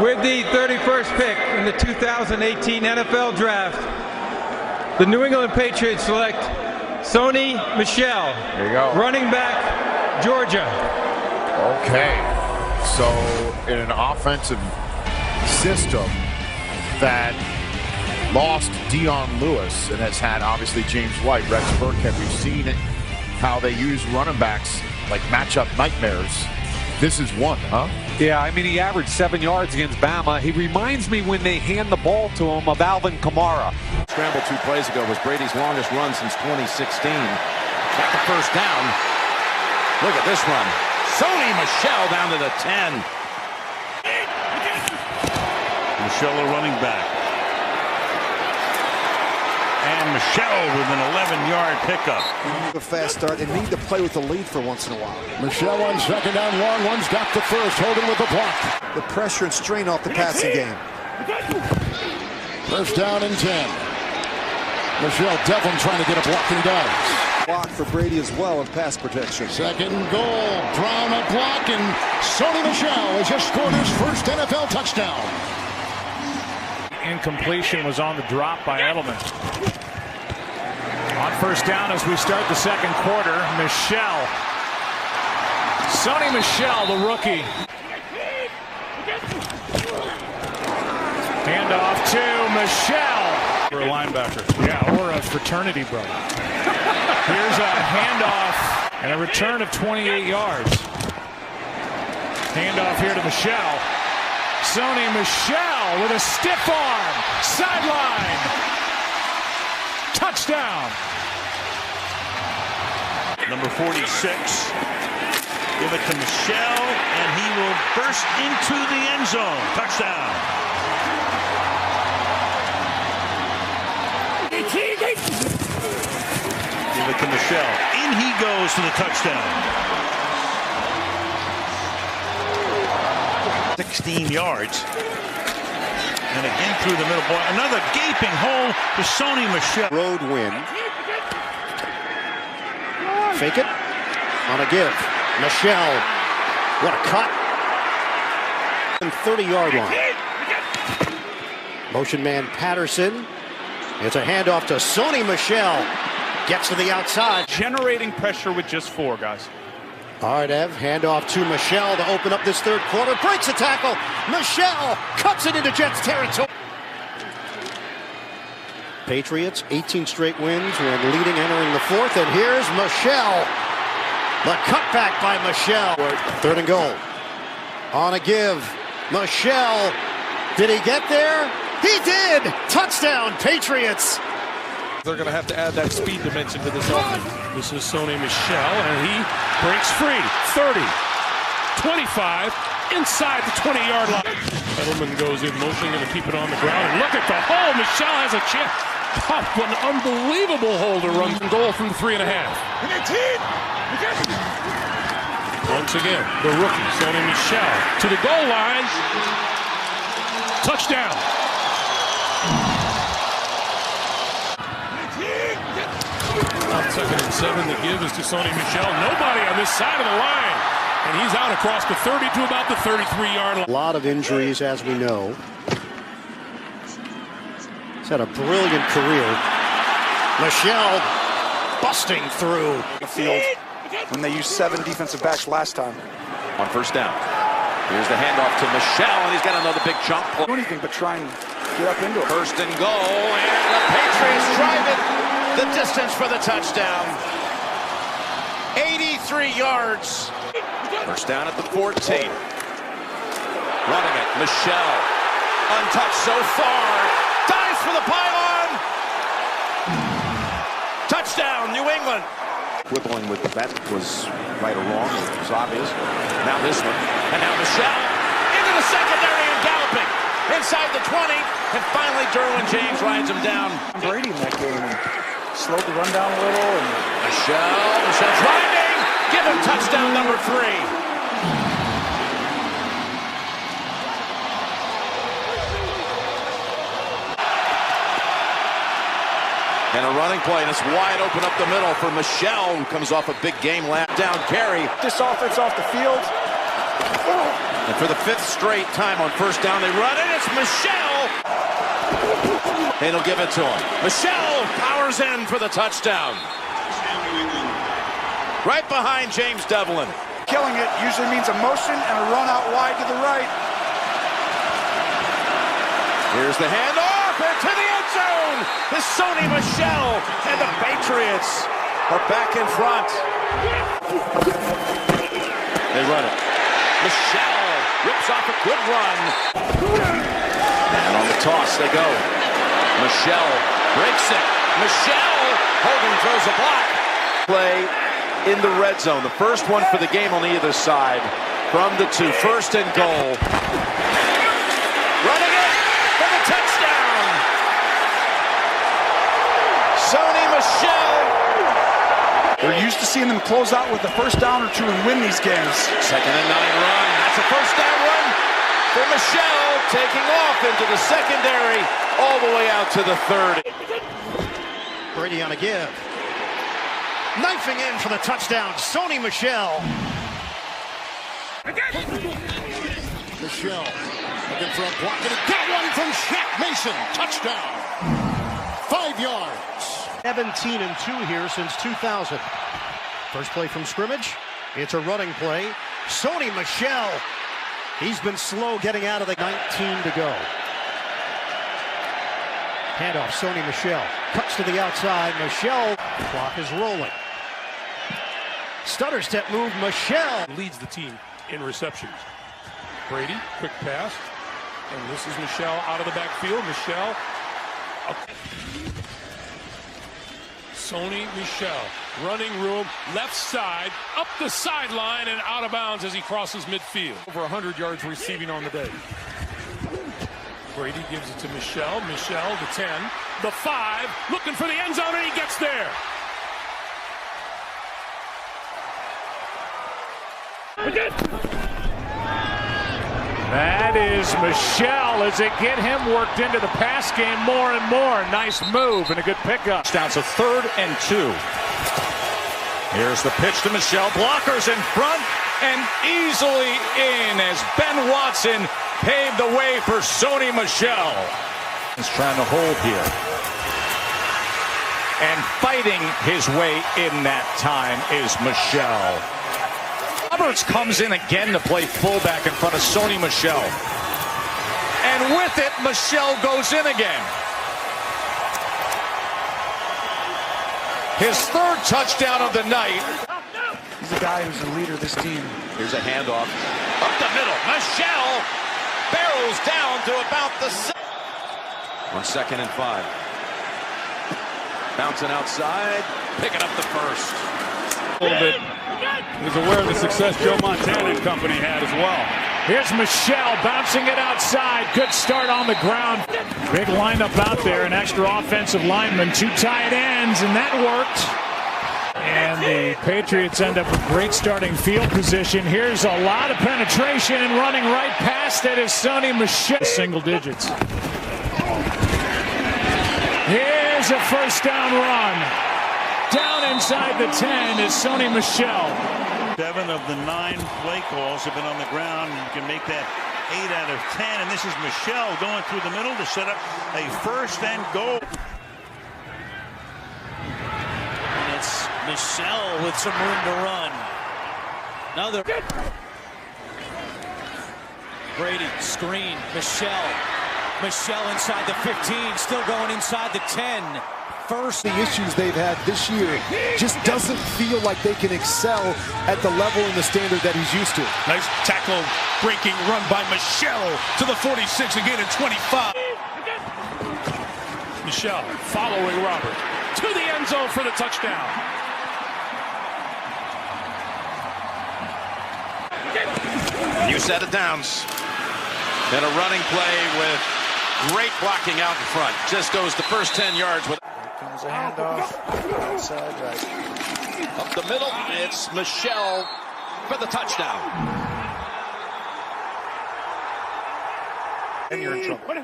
With the 31st pick in the 2018 NFL Draft, the New England Patriots select Sony Michel. There you go. Running back, Georgia. Okay. So in an offensive system that lost Dion Lewis and has had obviously James White, Rex Burkhead, we've seen it, how they use running backs like matchup nightmares. This is one, huh? Yeah, I mean, he averaged 7 yards against Bama. He reminds me when they hand the ball to him of Alvin Kamara. Scramble 2 plays ago was Brady's longest run since 2016. Got the first down. Look at this run. Sony Michel down to the 10. Michel a running back. And Michel with an 11-yard pickup. A fast start and need to play with the lead for once in a while. Michel on second down long. One's got the first, holding with the block. The pressure and strain off the passing game. First down and 10. Michel Devlin trying to get a block, and he does. Block for Brady as well in pass protection. Second goal. Brown a block, and Sony Michel has just scored his first NFL touchdown. Incompletion was on the drop by Edelman. On first down as we start the second quarter, Michel. Sony Michel, the rookie. Handoff to Michel. For a linebacker. Yeah, or a fraternity brother. Here's a handoff and a return of 28 yards. Handoff here to Michel. Sony Michel with a stiff arm. Sideline. Touchdown. Number 46. Give it to Michel, and he will burst into the end zone. Touchdown. Give it to Michel. In he goes to the touchdown. 16 yards. And again through the middle. Boy, another gaping hole to Sony Michel. Road win. Fake it. On a give. Michel. What a cut. 30-yard line. Motion man Patterson. It's a handoff to Sony Michel. Gets to the outside. Generating pressure with just 4 guys. All right, Ev, handoff to Michel to open up this third quarter. Breaks a tackle. Michel cuts it into Jets territory. Patriots, 18 straight wins when leading entering the fourth. And here's Michel. The cutback by Michel. Third and goal. On a give. Michel. Did he get there? He did. Touchdown, Patriots. They're going to have to add that speed dimension to this offense. This is Sony Michel, and he breaks free. 30, 25, inside the 20-yard line. Edelman goes in motion, going to keep it on the ground. And look at the hole. Michel has a chance. Oh, an unbelievable hole to run goal from 3.5. Once again, the rookie, Sony Michel, to the goal line. Touchdown. On 2nd and 7, the give is to Sony Michel. Nobody on this side of the line. And he's out across the 30 to about the 33-yard line. A lot of injuries, as we know. He's had a brilliant career. Michel busting through the field when they used 7 defensive backs last time. On first down. Here's the handoff to Michel, and he's got another big chunk. Do anything but try and get up into it. First and goal, and the Patriots drive it the distance for the touchdown. 83 yards. First down at the 14. Running it, Michel. Untouched so far. Dives for the pylon. Touchdown, New England. Quibbling with the bet was right or wrong. It was obvious. Now this one. And now Michel into the secondary and galloping. Inside the 20. And finally Derwin James rides him down. Brady in that game and slowed the run down a little. And Michel driving. Give him touchdown number 3. And a running play, and it's wide open up the middle for Michel, who comes off a big game last down carry. This offense off the field, And for the 5th straight time on first down, they run it. It's Michel. And he'll give it to him. Michel powers in for the touchdown. Right behind James Devlin. Killing it usually means a motion and a run out wide to the right. Here's the handoff into the end zone. It's Sony Michel, and the Patriots are back in front. They run it. Michel rips off a good run. And on the toss they go. Michel breaks it. Michel, Hogan throws a block. Play in the red zone. The first one for the game on either side. From the 2, 1st and goal. Running it for the touchdown. Sony Michel. They're used to seeing them close out with the first down or 2 and win these games. 2nd and 9 run. That's a first down run for Michel, taking off into the secondary, all the way out to the 30. Brady on a give. Knifing in for the touchdown, Sony Michel. Michel looking for a block, and he got one from Shaq Mason. Touchdown. 5 yards. 17-2 here since 2000. First play from scrimmage. It's a running play. Sony Michel. He's been slow getting out of the 19 to go. Handoff, Sony Michel. Cuts to the outside. Michel. Clock is rolling. Stutter step move. Michel leads the team in receptions. Brady, quick pass. And this is Michel out of the backfield. Michel. Sony Michel, running room, left side, up the sideline and out of bounds as he crosses midfield. Over 100 yards receiving on the day. Brady gives it to Michel. Michel, the 10, the 5, looking for the end zone, and he gets there. That is Michel as they get him worked into the pass game more and more. Nice move and a good pickup. Down to 3rd and 2. Here's the pitch to Michel. Blockers in front and easily in as Ben Watson paved the way for Sony Michel. He's trying to hold here. And fighting his way in that time is Michel. Roberts comes in again to play fullback in front of Sony Michel. And with it, Michel goes in again. His 3rd touchdown of the night. He's a guy who's the leader of this team. Here's a handoff. Up the middle. Michel barrels down to about the 1 2nd and 5. Bouncing outside. Picking up the 1st. A little bit. He was aware of the success Joe Montana and company had as well. Here's Michel bouncing it outside. Good start on the ground. Big lineup out there, an extra offensive lineman, 2 tight ends, and that worked. And the Patriots end up with great starting field position. Here's a lot of penetration and running right past it is Sony Michel. Single digits. Here's a first down run. Down inside the 10 is Sony Michel. 7 of the 9 play calls have been on the ground. You can make that 8 out of 10. And this is Michel going through the middle to set up a 1st and goal. And it's Michel with some room to run. Another. Brady, screen, Michel. Michel inside the 15, still going inside the 10. First, the issues they've had this year just doesn't feel like they can excel at the level and the standard that he's used to. Nice tackle, breaking run by Michel to the 46 again at 25. Michel following Robert to the end zone for the touchdown. New set of downs. And a running play with great blocking out in front. Just goes the first 10 yards with. Comes a handoff. Outside right. Up the middle, it's Michel for the touchdown. And you're in trouble.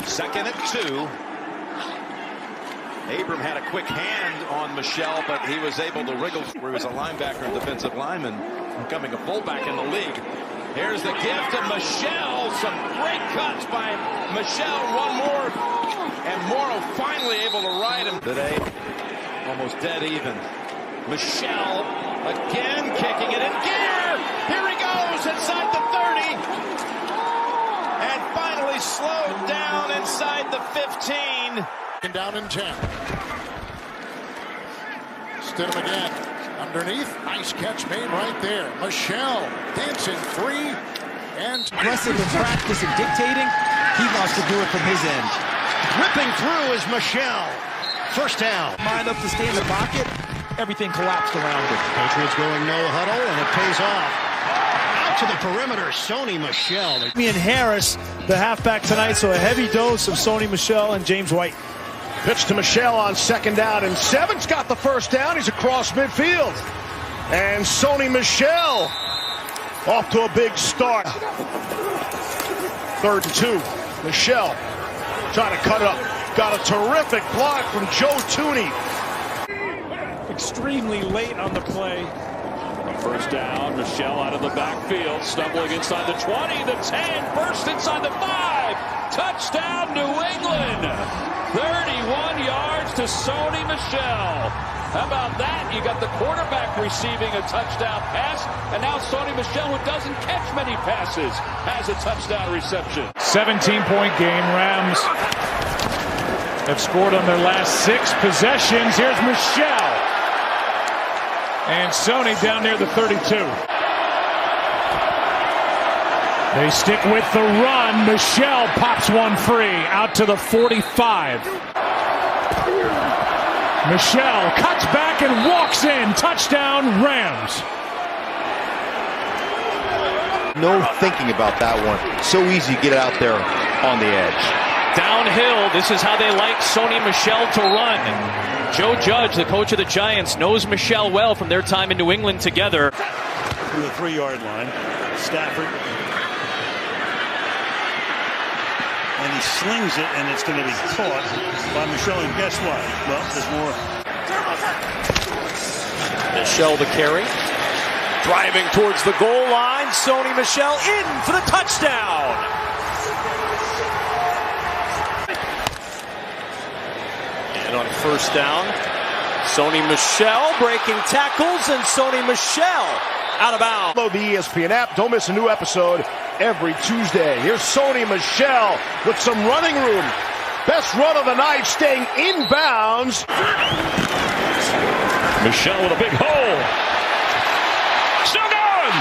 2nd and 2. Abram had a quick hand on Michel, but he was able to wriggle where he was a linebacker and defensive lineman, becoming a fullback in the league. Here's the gift of Michel. Some great cuts by Michel. One more, and Morrow finally able to ride him today. Almost dead even. Michel again kicking it in gear. Here he goes inside the 30. And finally slowed down inside the 15. And down in 10. Stidham again. Underneath. Nice catch made right there. Michel dancing free. And aggressive in practice and dictating. He wants to do it from his end. Ripping through is Michel. First down. Lined up to stay in the pocket. Everything collapsed around it. Patriots going no huddle, and it pays off. Out to the perimeter, Sony Michel. And Harris, the halfback tonight, so a heavy dose of Sony Michel and James White. Pitch to Michel on 2nd down and 7's got the first down. He's across midfield. And Sony Michel off to a big start. 3rd and 2. Michel trying to cut up. Got a terrific block from Joe Tooney. Extremely late on the play. First down, Michel out of the backfield, stumbling inside the 20, the 10, burst inside the 5. Touchdown, New England. 31 yards to Sony Michel. How about that? You got the quarterback receiving a touchdown pass, and now Sony Michel, who doesn't catch many passes, has a touchdown reception. 17-point game. Rams have scored on their last 6 possessions. Here's Michel. And Sony down near the 32. They stick with the run. Michel pops one free out to the 45. Michel cuts back and walks in. Touchdown, Rams. No thinking about that one. So easy to get out there on the edge. Downhill, this is how they like Sony Michel to run. Joe Judge, the coach of the Giants, knows Michel well from their time in New England together. To the 3-yard line. Stafford. And he slings it, and it's going to be caught by Michel. And guess what? Well, there's more. Michel the carry. Driving towards the goal line. Sony Michel in for the touchdown. And on first down, Sony Michel breaking tackles, and Sony Michel out of bounds. Download the ESPN app. Don't miss a new episode every Tuesday. Here's Sony Michel with some running room. Best run of the night, staying inbounds. Michel with a big hole. Still going.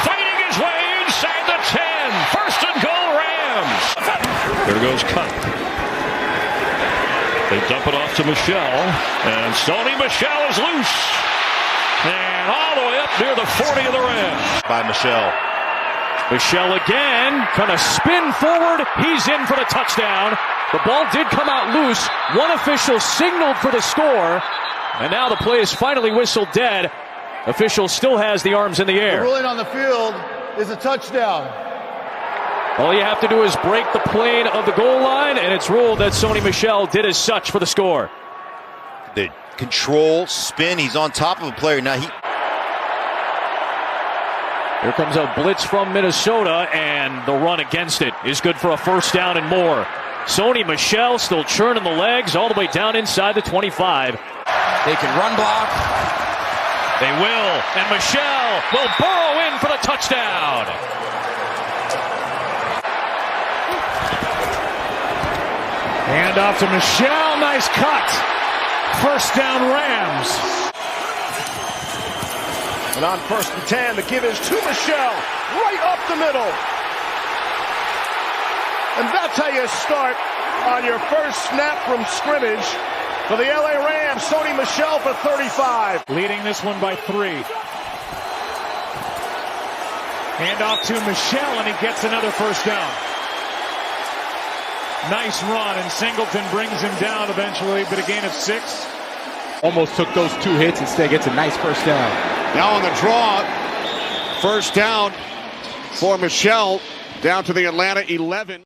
Fighting his way inside the 10. First and goal, Rams. There goes Cup. They dump it off to Michel, and Sony Michel is loose. And all the way up near the 40 of the Rams. By Michel. Michel again, kind of spin forward. He's in for the touchdown. The ball did come out loose. One official signaled for the score, and now the play is finally whistled dead. Official still has the arms in the air. The ruling on the field is a touchdown. All you have to do is break the plane of the goal line, and it's ruled that Sony Michel did as such for the score. The control, spin, he's on top of a player. Now Here comes a blitz from Minnesota, and the run against it is good for a first down and more. Sony Michel still churning the legs all the way down inside the 25. They can run block. They will, and Michel will burrow in for the touchdown. Hand off to Michel. Nice cut. First down, Rams. And on 1st and 10, the give is to Michel, right up the middle. And that's how you start on your first snap from scrimmage for the LA Rams. Sony Michel for 35. Leading this one by 3. Hand off to Michel, and he gets another first down. Nice run, and Singleton brings him down eventually, but a gain of 6. Almost took those 2 hits, instead gets a nice first down. Now on the draw, first down for Michel, down to the Atlanta 11.